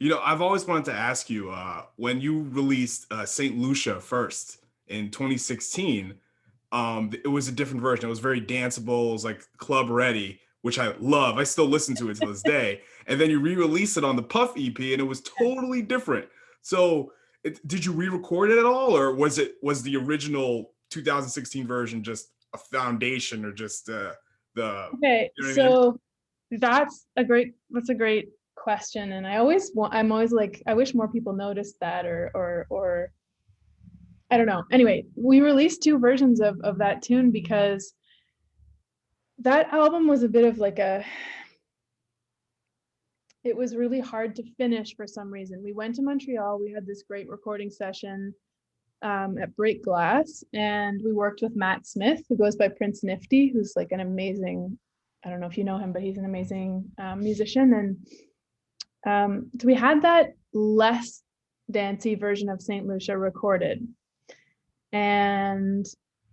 I've always wanted to ask you, when you released St. Lucia first in 2016, it was a different version. It was very danceable. It was like club ready, which I love. I still listen to it to this day. And then you re-release it on the Puff EP, and it was totally different. So, did you re-record it at all, or was the original 2016 version just a foundation, or just Okay, you know what I mean? so that's a great question, and I'm always like, I wish more people noticed that, or I don't know. Anyway, we released two versions of that tune because that album was a bit of like a it was really hard to finish for some reason. We went to Montreal, we had this great recording session at Break Glass, and we worked with Matt Smith, who goes by Prince Nifty, who's like an amazing, I don't know if you know him, but he's an amazing musician. And so we had that less dancey version of St. Lucia recorded. And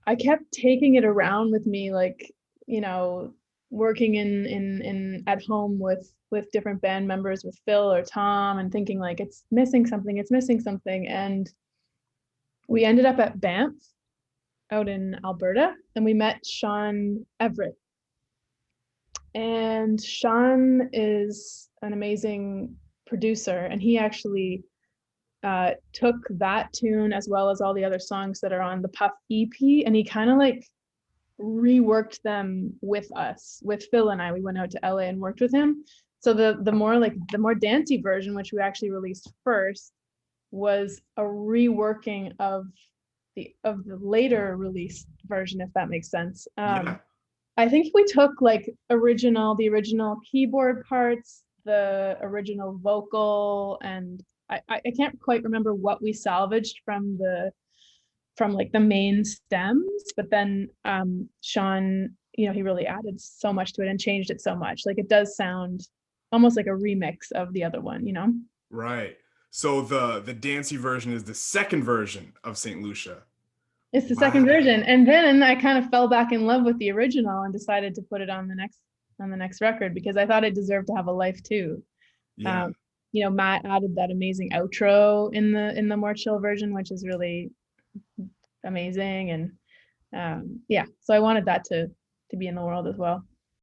I kept taking it around with me, like, you know, working in at home with different band members, with Phil or Tom, and thinking like it's missing something, it's missing something. And we ended up at Banff out in Alberta, and we met Sean Everett. And Sean is an amazing producer, and he actually took that tune as well as all the other songs that are on the Puff EP, and he kind of like reworked them with us, with Phil and I. We went out to LA and worked with him. So the more dancey version, which we actually released first, was a reworking of the later released version, if that makes sense. Yeah. I think we took like the original keyboard parts, the original vocal, and I can't quite remember what we salvaged from like the main stems, but then Sean, he really added so much to it and changed it so much. Like it does sound almost like a remix of the other one. Right. So the dancey version is the second version of St. Lucia. It's the second version. Wow. And then I kind of fell back in love with the original and decided to put it on the next record because I thought it deserved to have a life too. Yeah. Um, Matt added that amazing outro in the more chill version, which is really amazing. And yeah, so I wanted that to be in the world as well.